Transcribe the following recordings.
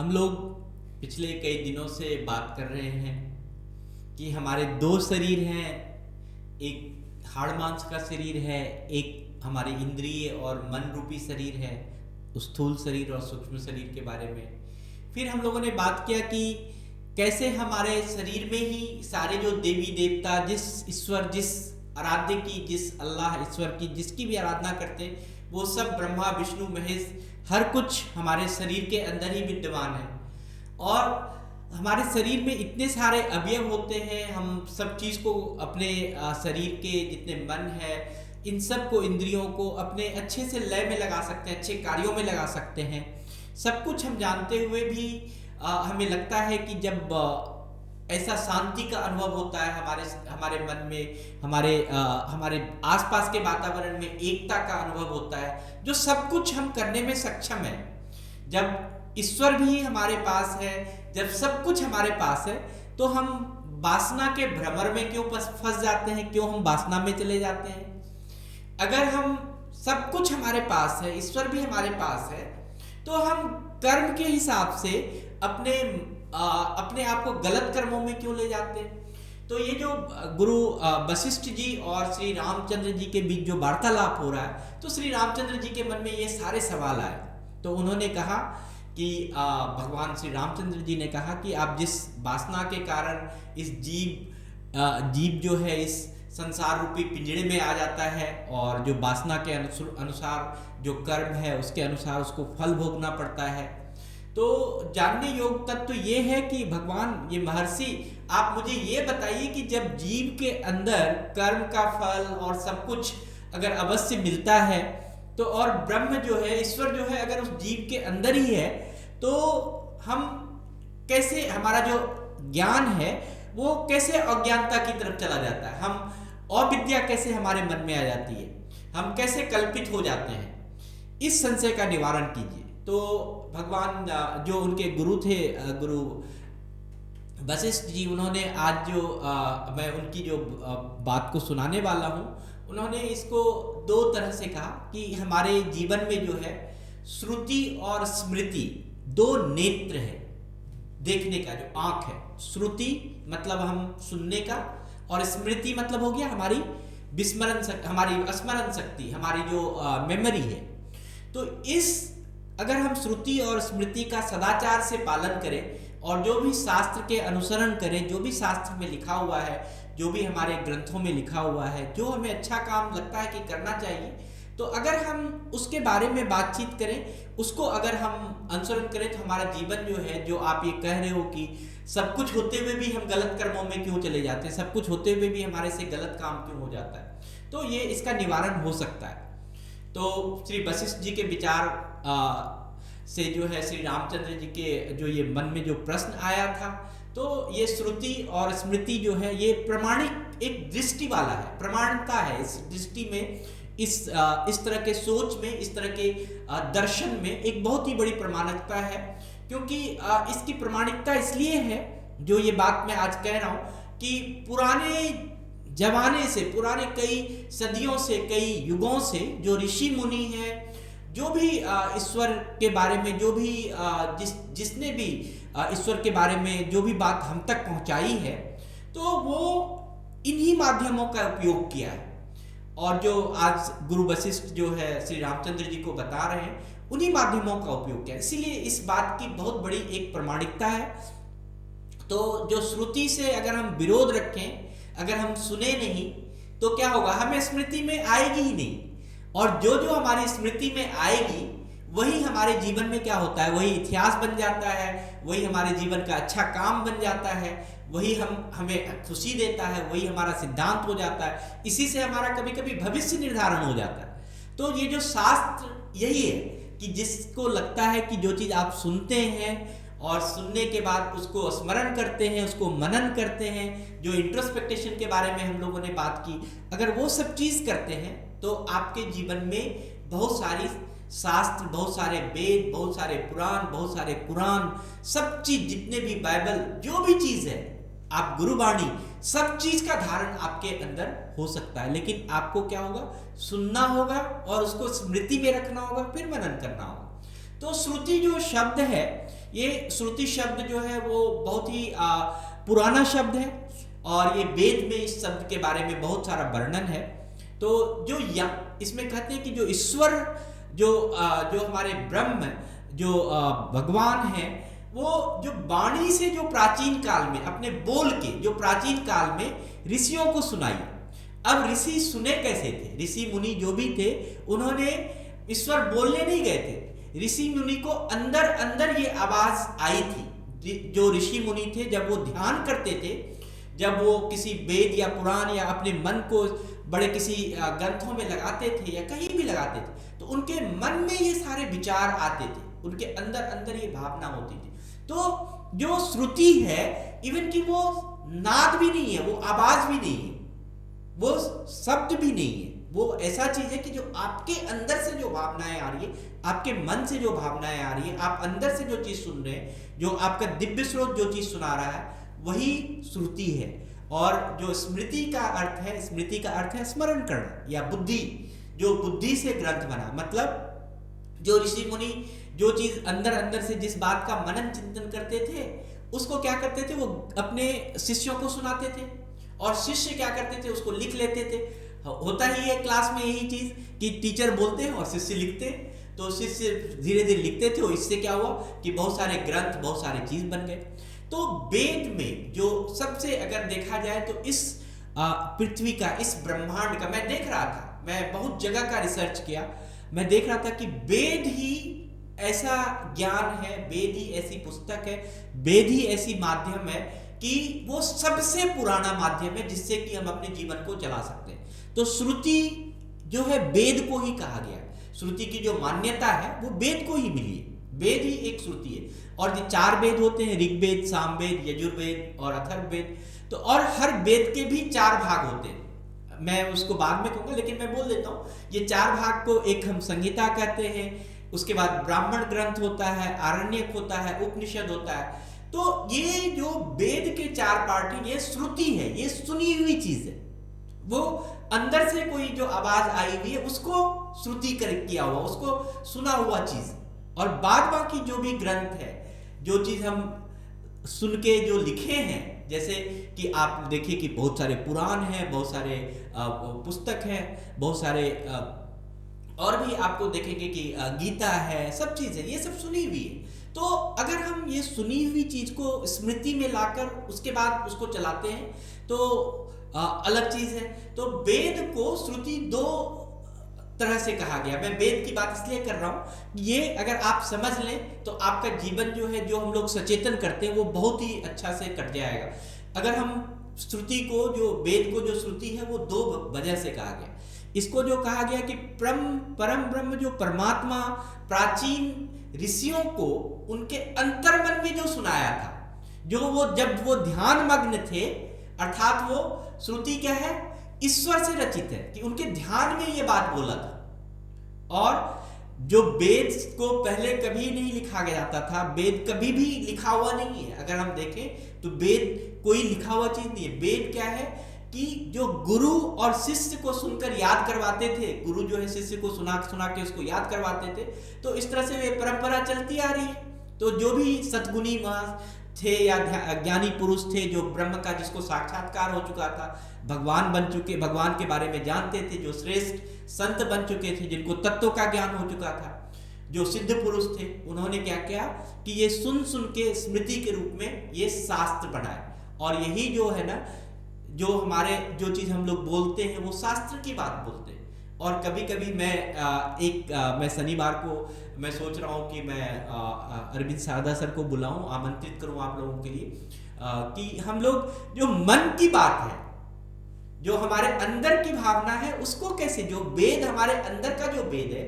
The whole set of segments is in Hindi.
हम लोग पिछले कई दिनों से बात कर रहे हैं कि हमारे दो शरीर हैं। एक हाड़ मांस का शरीर है, एक हमारे इंद्रिय और मन रूपी शरीर है, स्थूल शरीर और सूक्ष्म शरीर के बारे में। फिर हम लोगों ने बात किया कि कैसे हमारे शरीर में ही सारे जो देवी देवता, जिस ईश्वर, जिस आराध्य की, जिस अल्लाह ईश्वर की जिसकी भी आराधना करते हैं, वो सब ब्रह्मा विष्णु महेश हर कुछ हमारे शरीर के अंदर ही विद्यमान है। और हमारे शरीर में इतने सारे अवयव होते हैं, हम सब चीज़ को अपने शरीर के जितने मन है, इन सब को, इंद्रियों को अपने अच्छे से लय में लगा सकते हैं, अच्छे कार्यों में लगा सकते हैं। सब कुछ हम जानते हुए भी हमें लगता है कि जब ऐसा शांति का अनुभव होता है हमारे मन में, हमारे आसपास के वातावरण में एकता का अनुभव होता है, जो सब कुछ हम करने में सक्षम है। जब ईश्वर भी हमारे पास है, जब सब कुछ हमारे पास है, तो हम वासना के भ्रमर में क्यों फंस जाते हैं, क्यों हम वासना में चले जाते हैं? अगर हम सब कुछ हमारे पास है, ईश्वर भी हमारे पास है, तो हम कर्म के हिसाब से अपने आप को गलत कर्मों में क्यों ले जाते हैं? तो ये जो गुरु वशिष्ठ जी और श्री रामचंद्र जी के बीच जो वार्तालाप हो रहा है, तो श्री रामचंद्र जी के मन में ये सारे सवाल आए। तो उन्होंने कहा कि भगवान श्री रामचंद्र जी ने कहा कि आप जिस वासना के कारण इस जीव जो है इस संसार रूपी पिंजड़े में आ जाता है, और जो वासना के अनुसार जो कर्म है उसके अनुसार उसको फल भोगना पड़ता है। तो जानने योग्य तत्व तो ये है कि भगवान, ये महर्षि, आप मुझे ये बताइए कि जब जीव के अंदर कर्म का फल और सब कुछ अगर अवश्य मिलता है, तो और ब्रह्म जो है, ईश्वर जो है, अगर उस जीव के अंदर ही है, तो हम कैसे, हमारा जो ज्ञान है वो कैसे अज्ञानता की तरफ चला जाता है? हम अविद्या कैसे हमारे मन में आ जाती है? हम कैसे कल्पित हो जाते हैं? इस संशय का निवारण कीजिए। तो भगवान जो उनके गुरु थे, गुरु वशिष्ठ जी, उन्होंने आज जो मैं उनकी जो बात को सुनाने वाला हूँ, उन्होंने इसको दो तरह से कहा कि हमारे जीवन में जो है श्रुति और स्मृति दो नेत्र है, देखने का जो आंख है। श्रुति मतलब हम सुनने का, और स्मृति मतलब हो गया हमारी विस्मरण शक्ति, हमारी स्मरण शक्ति, हमारी जो मेमोरी है। तो अगर हम श्रुति और स्मृति का सदाचार से पालन करें और जो भी शास्त्र के अनुसरण करें, जो भी शास्त्र में लिखा हुआ है, जो भी हमारे ग्रंथों में लिखा हुआ है, जो हमें अच्छा काम लगता है कि करना चाहिए, तो अगर हम उसके बारे में बातचीत करें, उसको अगर हम अनुसरण करें, तो हमारा जीवन जो है, जो आप ये कह रहे हो कि सब कुछ होते हुए भी हम गलत कर्मों में क्यों चले जाते हैं, सब कुछ होते हुए भी हमारे से गलत काम क्यों हो जाता है, तो ये इसका निवारण हो सकता है। तो श्री वशिष्ठ जी के विचार से जो है श्री रामचंद्र जी के जो ये मन में जो प्रश्न आया था, तो ये श्रुति और स्मृति जो है ये प्रमाणिक एक दृष्टि वाला है, प्रमाणता है। इस दृष्टि में, इस तरह के सोच में, इस तरह के दर्शन में एक बहुत ही बड़ी प्रमाणिकता है। क्योंकि इसकी प्रमाणिकता इसलिए है, जो ये बात मैं आज कह रहा हूँ, कि पुराने जमाने से, पुराने कई सदियों से, कई युगों से जो ऋषि मुनि हैं, जो भी ईश्वर के बारे में, जो भी जिसने भी ईश्वर के बारे में जो भी बात हम तक पहुंचाई है, तो वो इन्हीं माध्यमों का उपयोग किया है। और जो आज गुरु वशिष्ठ जो है श्री रामचंद्र जी को बता रहे हैं, उन्हीं माध्यमों का उपयोग किया है। इसीलिए इस बात की बहुत बड़ी एक प्रमाणिकता है। तो जो श्रुति से अगर हम विरोध रखें, अगर हम सुने नहीं, तो क्या होगा? हमें स्मृति में आएगी ही नहीं। और जो जो हमारी स्मृति में आएगी, वही हमारे जीवन में क्या होता है, वही इतिहास बन जाता है, वही हमारे जीवन का अच्छा काम बन जाता है, वही हमें खुशी देता है, वही हमारा सिद्धांत हो जाता है। इसी से हमारा कभी कभी भविष्य निर्धारण हो जाता है। तो ये जो शास्त्र यही है कि जिसको लगता है कि जो चीज़ आप सुनते हैं और सुनने के बाद उसको स्मरण करते हैं, उसको मनन करते हैं, जो इंट्रोस्पेक्टेशन के बारे में हम लोगों ने बात की, अगर वो सब चीज़ करते हैं, तो आपके जीवन में बहुत सारी शास्त्र, बहुत सारे वेद, बहुत सारे पुराण, बहुत सारे कुरान, सब चीज, जितने भी बाइबल, जो भी चीज है, आप गुरुवाणी, सब चीज का धारण आपके अंदर हो सकता है। लेकिन आपको क्या होगा? सुनना होगा और उसको स्मृति में रखना होगा, फिर मनन करना होगा। तो श्रुति जो शब्द है, ये श्रुति शब्द जो है वो बहुत ही पुराना शब्द है और ये वेद में इस शब्द के बारे में बहुत सारा वर्णन है। तो जो इसमें कहते हैं कि जो ईश्वर जो हमारे ब्रह्म जो भगवान है, वो जो वाणी से जो प्राचीन काल में अपने बोल के जो प्राचीन काल में ऋषियों को सुनाई। अब ऋषि सुने कैसे थे? ऋषि मुनि जो भी थे उन्होंने ईश्वर बोलने नहीं गए थे, ऋषि मुनि को अंदर अंदर ये आवाज आई थी। जो ऋषि मुनि थे जब वो ध्यान करते थे, जब वो किसी वेद या पुराण या अपने मन को बड़े किसी ग्रंथों में लगाते थे या कहीं भी लगाते थे, तो उनके मन में ये सारे विचार आते थे, उनके अंदर अंदर ये भावना होती थी। तो जो श्रुति है, इवन कि वो नाद भी नहीं है, वो आवाज भी नहीं है, वो शब्द भी नहीं है, वो ऐसा चीज है कि जो आपके अंदर से जो भावनाएं आ रही है, आपके मन से जो भावनाएं आ रही है, आप अंदर से जो चीज सुन रहे हैं, जो आपका दिव्य स्रोत जो चीज सुना रहा है, वही श्रुति है। और जो स्मृति का अर्थ है, स्मृति का अर्थ है स्मरण करना या बुद्धि, जो बुद्धि से ग्रंथ बना। मतलब जो ऋषि मुनि जो चीज अंदर अंदर से जिस बात का मनन चिंतन करते थे, उसको क्या करते थे, वो अपने शिष्यों को सुनाते थे और शिष्य क्या करते थे, उसको लिख लेते थे। होता ही है क्लास में यही चीज कि टीचर बोलते हैं और शिष्य लिखते हैं, तो शिष्य धीरे धीरे लिखते थे और इससे क्या हुआ कि बहुत सारे ग्रंथ, बहुत सारे चीज बन गए। तो वेद में जो सबसे अगर देखा जाए तो इस पृथ्वी का, इस ब्रह्मांड का, मैं देख रहा था, मैं बहुत जगह का रिसर्च किया, मैं देख रहा था कि वेद ही ऐसा ज्ञान है, वेद ही ऐसी पुस्तक है, वेद ही ऐसी माध्यम है कि वो सबसे पुराना माध्यम है जिससे कि हम अपने जीवन को चला सकते हैं। तो श्रुति जो है वेद को ही कहा गया है, श्रुति की जो मान्यता है वो वेद को ही मिली है, वेद ही एक श्रुति है। और जो 4 वेद होते हैं, ऋग्वेद, सामवेद, यजुर्वेद और अथर्ववेद, तो और हर वेद के भी 4 भाग होते हैं। मैं उसको बाद में कहूंगा, लेकिन मैं बोल देता हूँ, ये 4 भाग को एक हम संहिता कहते हैं, उसके बाद ब्राह्मण ग्रंथ होता है, आरण्यक होता है, उपनिषद होता है। तो ये जो वेद के 4 पार्ट है, ये श्रुति है, ये सुनी हुई चीज है। वो अंदर से कोई जो आवाज आई हुई है उसको श्रुति कर किया हुआ, उसको सुना हुआ चीज। और बाद बाकी जो भी ग्रंथ है, जो चीज हम सुन के जो लिखे हैं, जैसे कि आप देखिए कि बहुत सारे पुराण हैं, बहुत सारे पुस्तक हैं, बहुत सारे और भी आपको देखेंगे कि गीता है, सब चीज है, ये सब सुनी हुई है। तो अगर हम ये सुनी हुई चीज को स्मृति में लाकर उसके बाद उसको चलाते हैं तो अलग चीज है। तो वेद को श्रुति 2 तरह से कहा गया। मैं वेद की बात इसलिए कर रहा हूं, ये अगर आप समझ लें तो आपका जीवन जो है, जो हम लोग सचेतन करते हैं, वो बहुत ही अच्छा से कट जाएगा। अगर हम श्रुति को, जो वेद को जो श्रुति है, वो 2 वजह से कहा गया। इसको जो कहा गया कि परम ब्रह्म जो परमात्मा प्राचीन ऋषियों को उनके अंतर्मन में जो सुनाया था, जो वो जब वो ध्यान मग्न थे, अर्थात वो श्रुति क्या है, ईश्वर से रचित है, कि उनके ध्यान में ये बात बोला था। और जो वेद को पहले कभी नहीं लिखा गया जाता था, वेद कभी भी लिखा हुआ नहीं है। अगर हम देखें तो वेद कोई लिखा हुआ चीज नहीं है। वेद क्या है कि जो गुरु और शिष्य को सुनकर याद करवाते थे, गुरु जो है शिष्य को सुना सुना के उसको याद करवाते थे, तो इस तरह से ये परंपरा चलती आ रही है। तो जो भी सद्गुणी थे या ज्ञानी पुरुष थे, जो ब्रह्म का जिसको साक्षात्कार हो चुका था, भगवान बन चुके, भगवान के बारे में जानते थे, जो श्रेष्ठ संत बन चुके थे, जिनको तत्व का ज्ञान हो चुका था, जो सिद्ध पुरुष थे, उन्होंने क्या किया कि ये सुन सुन के स्मृति के रूप में ये शास्त्र बनाए। और यही जो है ना, जो हमारे जो चीज हम लोग बोलते हैं वो शास्त्र की बात बोलते हैं। और कभी कभी मैं शनिवार को मैं सोच रहा हूँ कि मैं अरविंद शारदा सर को बुलाऊं, आमंत्रित करूं आप लोगों के लिए, कि हम लोग जो मन की बात है, जो हमारे अंदर की भावना है, उसको कैसे, जो वेद हमारे अंदर का जो वेद है,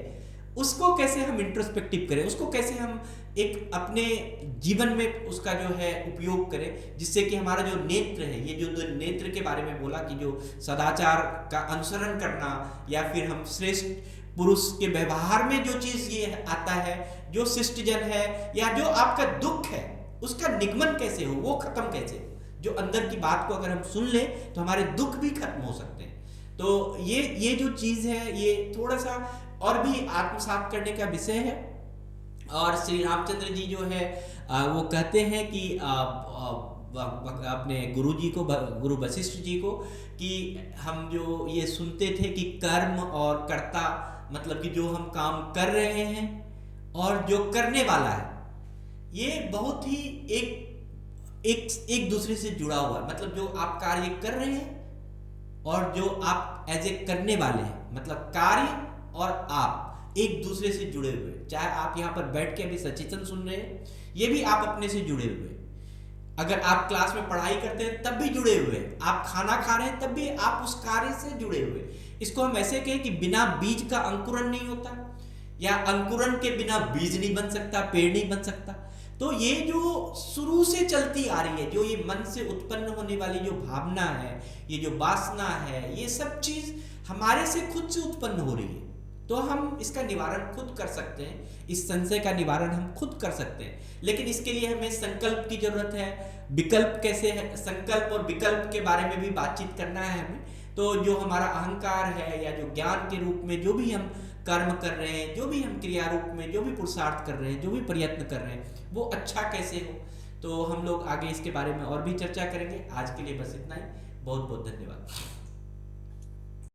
उसको कैसे हम इंट्रोस्पेक्टिव करें, उसको कैसे हम एक अपने जीवन में उसका जो है उपयोग करें, जिससे कि हमारा जो नेत्र है, ये जो नेत्र के बारे में बोला कि जो सदाचार का अनुसरण करना, या फिर हम श्रेष्ठ पुरुष के व्यवहार में जो चीज ये आता है, जो शिष्टजन है, या जो आपका दुख है उसका निगमन कैसे हो, वो खत्म कैसे, जो अंदर की बात को अगर हम सुन लें तो हमारे दुख भी खत्म हो सकते हैं। तो ये जो चीज है, ये थोड़ा सा और भी आत्मसात करने का विषय है। और श्री रामचंद्र जी जो है वो कहते हैं कि अपने गुरु जी को, गुरु वशिष्ठ जी को, कि हम जो ये सुनते थे कि कर्म और कर्ता, मतलब कि जो हम काम कर रहे हैं और जो करने वाला है, ये बहुत ही एक दूसरे से जुड़ा हुआ है। मतलब जो आप कार्य कर रहे हैं और जो आप एज ए करने वाले हैं, मतलब कार्य और आप एक दूसरे से जुड़े हुए। चाहे आप यहाँ पर बैठ के अभी सचेतन सुन रहे हैं, ये भी आप अपने से जुड़े हुए। अगर आप क्लास में पढ़ाई करते हैं तब भी जुड़े हुए, आप खाना खा रहे हैं तब भी आप उस कार्य से जुड़े हुए। इसको हम ऐसे कहें कि बिना बीज का अंकुरन नहीं होता, या अंकुरन के बिना बीज नहीं बन सकता, पेड़ नहीं बन सकता। तो ये जो शुरू से चलती आ रही है, जो ये मन से उत्पन्न होने वाली जो भावना है, ये जो वासना है, ये सब चीज हमारे से खुद से उत्पन्न हो रही है। तो हम इसका निवारण खुद कर सकते हैं, इस संशय का निवारण हम खुद कर सकते हैं। लेकिन इसके लिए हमें संकल्प की जरूरत है। विकल्प कैसे है, संकल्प और विकल्प के बारे में भी बातचीत करना है हमें। तो जो हमारा अहंकार है, या जो ज्ञान के रूप में जो भी हम कर्म कर रहे हैं, जो भी हम क्रिया रूप में जो भी पुरुषार्थ कर रहे हैं, जो भी प्रयत्न कर रहे हैं, वो अच्छा कैसे हो। तो हम लोग आगे इसके बारे में और भी चर्चा करेंगे। आज के लिए बस इतना ही। बहुत बहुत धन्यवाद।